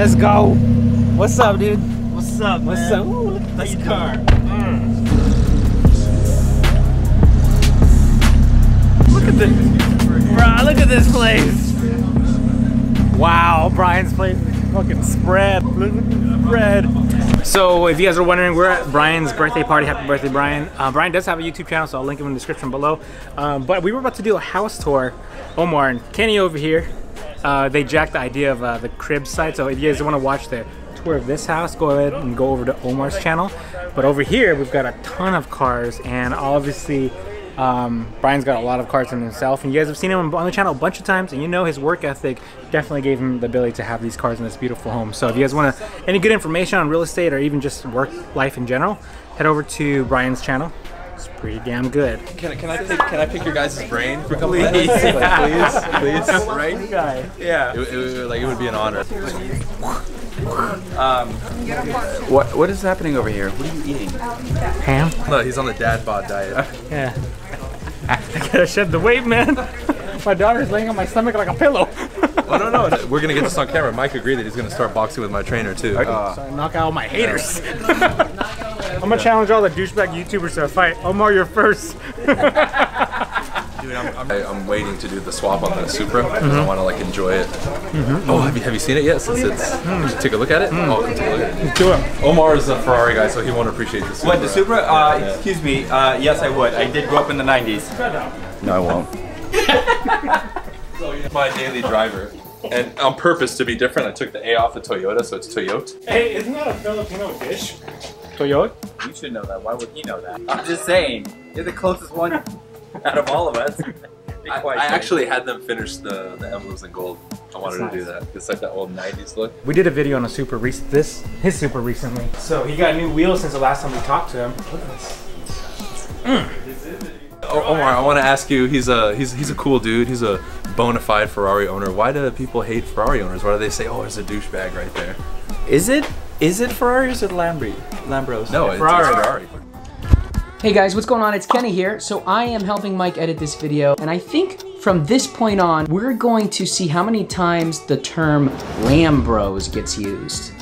Let's go. What's up, dude? What's up, man? What's up? Ooh, look at this car. Look at this. Bro, look at this place. Wow, Brian's place is fucking spread. Look at the spread. So if you guys are wondering, we're at Brian's birthday party. Happy birthday, Brian. Brian does have a YouTube channel, so I'll link him in the description below. But we were about to do a house tour. Omar and Kenny over here, they jacked the idea of the crib site. So if you guys want to watch the tour of this house, go ahead and go over to Omar's channel. But over here, we've got a ton of cars, and obviously, Brian's got a lot of cars in himself, and you guys have seen him on the channel a bunch of times, and you know his work ethic definitely gave him the ability to have these cars in this beautiful home. So if you guys want any good information on real estate or even just work life in general, head over to Brian's channel. It's pretty damn good. Can I pick your guys' brain for a couple minutes? Please. Right? Yeah. It would be an honor. What is happening over here? What are you eating? Ham? No, he's on the dad bod diet. Yeah. I gotta shed the weight, man. My daughter's laying on my stomach like a pillow. Oh no, we're gonna get this on camera. Mike agreed that he's gonna start boxing with my trainer too. So I knock out all my haters. I'm gonna challenge all the douchebag YouTubers to a fight. Omar, you're first. Dude, I'm waiting to do the swap on the Supra because I want to like enjoy it. Oh, have you seen it yet? Since it's take a look at it. Oh, take a look at it. Do it. Omar is a Ferrari guy, so he won't appreciate the Supra. What, the Supra? Excuse me. Yes, I would. I did grow up in the 90s. No, I won't. My daily driver. And on purpose to be different, I took the A off the Toyota, so it's Toyota. Hey, isn't that a Filipino dish? Toyota? You should know that. Why would he know that? I'm just saying. You're the closest one out of all of us. I actually had them finish the emblems in gold. I wanted to do that. It's like that old 90s look. We did a video on a Supra, his Supra recently. So he got new wheels since the last time we talked to him. Look at this. Oh, Omar, I want to ask you. He's a cool dude. He's a bona fide Ferrari owner. Why do people hate Ferrari owners? Why do they say, "Oh, there's a douchebag right there"? Is it Ferrari or is it Lambros? No, it's Ferrari. Hey guys, what's going on? It's Kenny here. So I am helping Mike edit this video, and I think from this point on, we're going to see how many times the term Lambros gets used.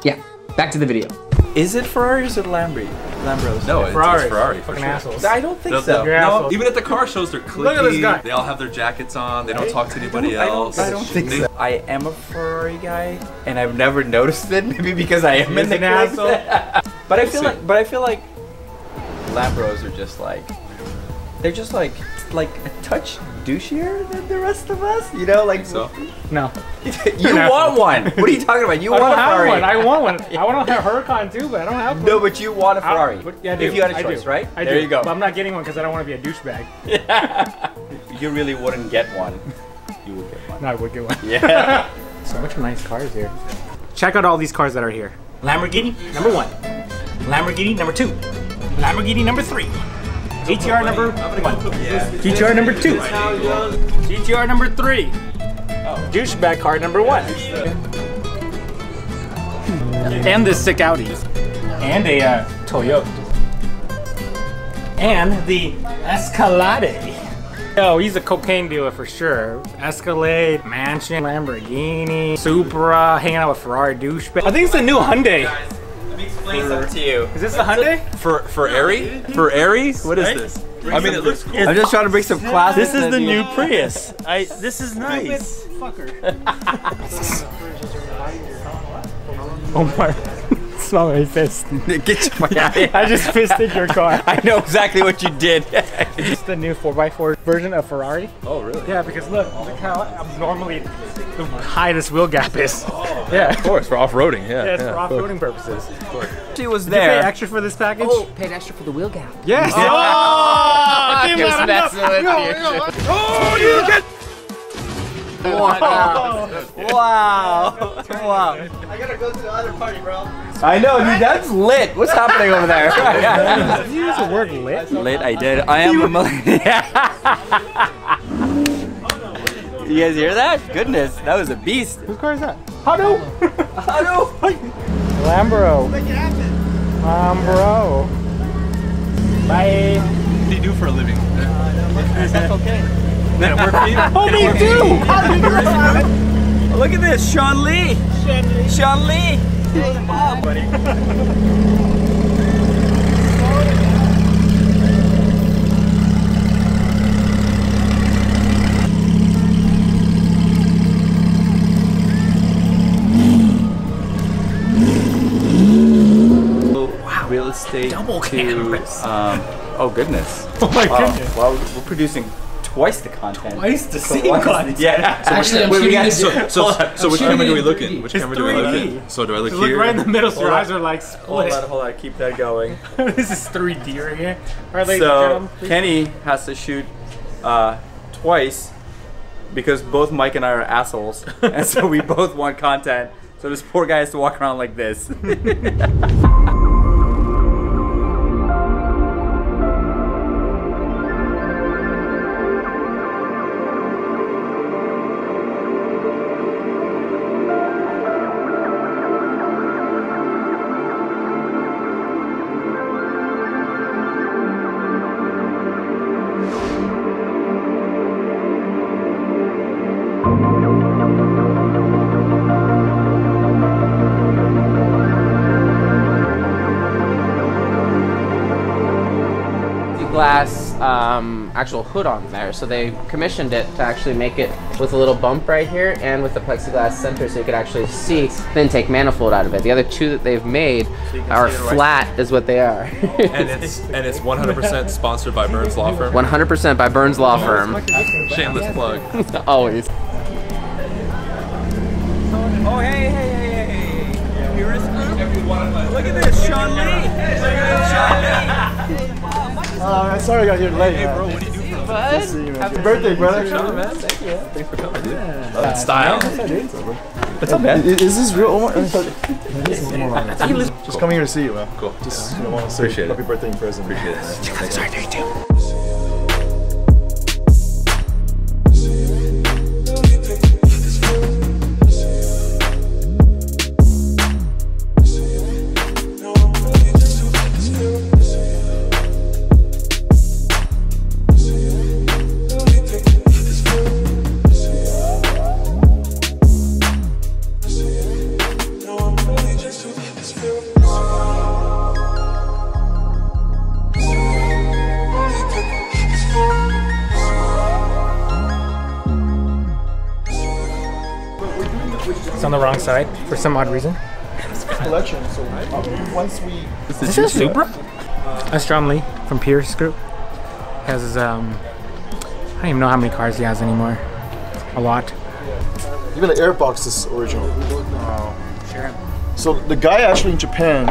Yeah, back to the video. Is it Ferrari or is it Lambros? No, it's Ferrari. Fucking assholes. I don't think so. No, even at the car shows, they're clicky. Look at this guy. They all have their jackets on. They don't talk to anybody else. I don't think so. I am a Ferrari guy, and I've never noticed it. Maybe because I am in the asshole. But I feel like Lambros are just like, they're just like a touch douchier than the rest of us. You know, like so. No. You want one? What are you talking about? You want a Ferrari? I want one. I want a Huracan too, but I don't have one. No, but you want a Ferrari. Yeah, I do. If you had a choice, right? There you go. But I'm not getting one because I don't want to be a douchebag. You really wouldn't get one. You would get one. No, I would get one. Yeah. So much nice cars here. Check out all these cars that are here. Lamborghini number 1. Lamborghini number 2. Lamborghini number 3. GTR number 1. GTR number 2. GTR number 3. Douchebag car number 1. And this sick Audi. And a Toyota. And the Escalade. Oh, he's a cocaine dealer for sure. Escalade, mansion, Lamborghini, Supra, hanging out with Ferrari douchebag. I think it's the new Hyundai. Let me explain something to you. Is this the Hyundai? Ferrari? Ferrari? What is this? I mean, it looks cool. I'm just trying to bring some class. This is the new Prius. This is nice. Fucker. Omar, smell my fist. Get your I just fisted your car. I know exactly what you did. It's the new 4x4 version of Ferrari. Oh, really? Yeah, because look how abnormally the high this wheel gap is. Yeah, Of course, for off-roading, yeah. Yeah, it's for off-roading purposes. She was Did you pay there. extra for this package? Oh, paid extra for the wheel gap. Yes. Oh, I didn't just let messing him with know. you. Oh, you get. Wow. Wow. I gotta go to the other party, bro. I know, dude, that's lit. What's happening over there? Did you use the word lit? Lit, I did. I am a millennial. You guys hear that? Goodness, that was a beast. Whose car is that? Hado. Hello. Lambro. Lambro. Bye. What do you do for a living? Is that okay? Did it work for you? Oh, me too! Look at this, Sean Lee. Sean Lee. Hey, Bob, buddy. Wow. Real estate. Double cameras. Oh goodness. Oh my goodness. Well, we're producing twice the content. Twice the same content. Yeah. Actually, I'm shooting this. So which camera do we look in? Which It's camera do we look 3D. in? So do I look Look here? right in the middle so your eyes are like split. Hold on, keep that going. This is 3D right here. Alright, ladies and So gentlemen, please. Kenny has to shoot twice because both Mike and I are assholes, and so we both want content. So this poor guy has to walk around like this. Glass actual hood on there, so they commissioned it to actually make it with a little bump right here and with the plexiglass center so you could actually see the intake manifold out of it. The other two that they've made are flat is what they are. And it's 100% sponsored by Burns Law Firm. 100% by Burns Law Firm. Shameless plug. Always. Oh hey. PERISCOPE. Look at this, Sean Lee. Sorry I got here late. Hey, Bro, what do you do for a living? Bud. Happy birthday, brother. Sean, man. Thank you. Thanks for coming, dude. Style. What's up, man? Is this real Omar? This is Omar. Just coming here to see you, man. Cool. Just want to say Appreciate it. happy birthday and present. Appreciate it, man. Thank you. It's on the wrong side for some odd reason. Collection. So once we. Is this a Supra? That's John Lee from Pierce Group. Has his I don't even know how many cars he has anymore. A lot. Even the airbox is original. Oh, sure. So the guy actually in Japan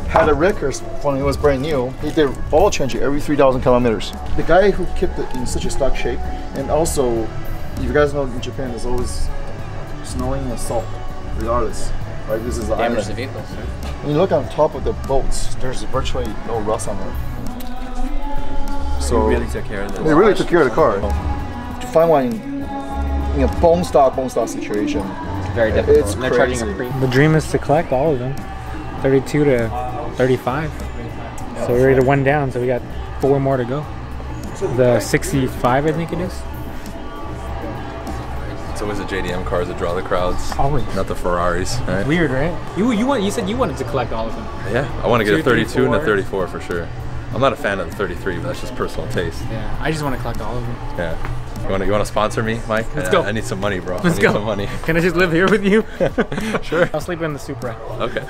had a record when it was brand new. He did oil changing every 3,000 kilometers. The guy who kept it in such a stock shape, and also, if you guys know in Japan there's always snowing and salt, regardless. Right, this is the Damage island. the vehicles. When you look on top of the boats, there's virtually no rust on them. So We really took care of this. they really took care of the car. To find one in a bone stock situation, Very difficult. It's And they're charging a crazy. pre. The dream is to collect all of them. 32 to 35. So we're already one down, so we got 4 more to go. The 65, I think it is. It's always the JDM cars that draw the crowds. Always. Not the Ferraris, right? Weird, right? You said you wanted to collect all of them. Yeah, I want to get a 2, 3, 32 and a 4. 34 for sure. I'm not a fan of the 33, but that's just personal taste. Yeah, I just want to collect all of them. Yeah. You want to sponsor me, Mike? Let's go. I need some money, bro. Let's I need go. some money. Can I just live here with you? Sure. I'll sleep in the Supra. Okay.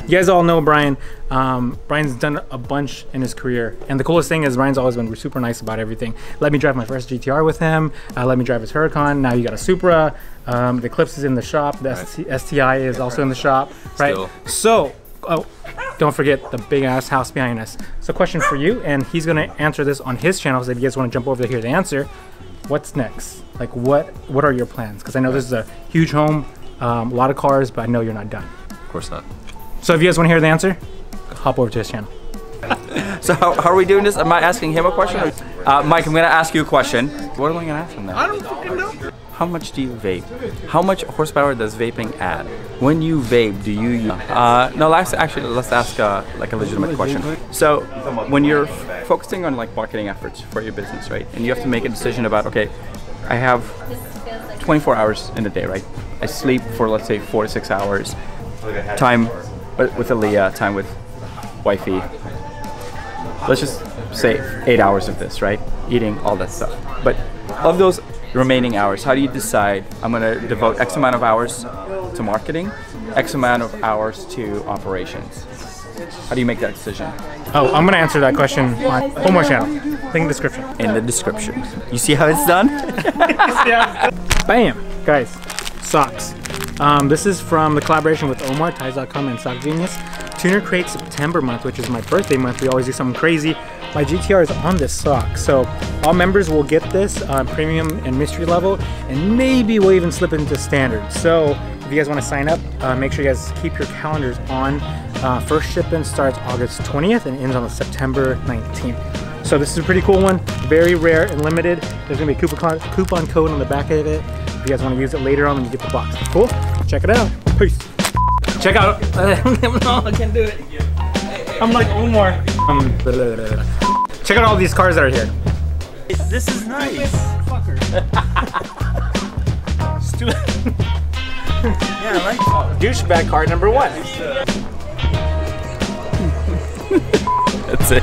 You guys all know Bryan. Bryan's done a bunch in his career, and the coolest thing is Bryan's always been super nice about everything. Let me drive my first GTR with him. Let me drive his Huracan. Now you got a Supra. The Eclipse is in the shop. The STI is also in the shop, right? Still. So, oh, don't forget the big ass house behind us. So, question for you, and he's gonna answer this on his channel. So if you guys want to jump over there, hear the answer. What's next? Like, what are your plans? Because I know this is a huge home, a lot of cars, but I know you're not done. Of course not. So if you guys want to hear the answer, hop over to his channel. So how are we doing this? Am I asking him a question? Mike, I'm gonna ask you a question. What am I gonna ask him now? I don't fucking know. How much do you vape? How much horsepower does vaping add? When you vape, do you no, let's ask like a legitimate question. So when you're focusing on like marketing efforts for your business, right? And you have to make a decision about, okay, I have 24 hours in a day, right? I sleep for, let's say, 4 to 6 hours. Time with Aaliyah, time with wifey. Let's just say 8 hours of this, right? Eating, all that stuff. But of those remaining hours, how do you decide I'm gonna devote X amount of hours to marketing, X amount of hours to operations? How do you make that decision? Oh, I'm gonna answer that question on Omar Channel. Link in the description. In the description. You see how it's done? Bam! Guys, socks. This is from the collaboration with Omar, ties.com and Sock Genius. Tuner Crate September month, which is my birthday month. We always do something crazy. My GTR is on this sock. So all members will get this premium and mystery level, and maybe we'll even slip into standard. So if you guys want to sign up, make sure you guys keep your calendars on. First shipment starts August 20th and ends on September 19th. So this is a pretty cool one, very rare and limited. There's gonna be a coupon code on the back of it if you guys want to use it later on when you get the box. Cool? Check it out. Peace. Check out. No, I can't do it. I'm like Omar. Check out all these cars that are here. This is nice. Stupid. Yeah, I like Douchebag card number 1. That's it.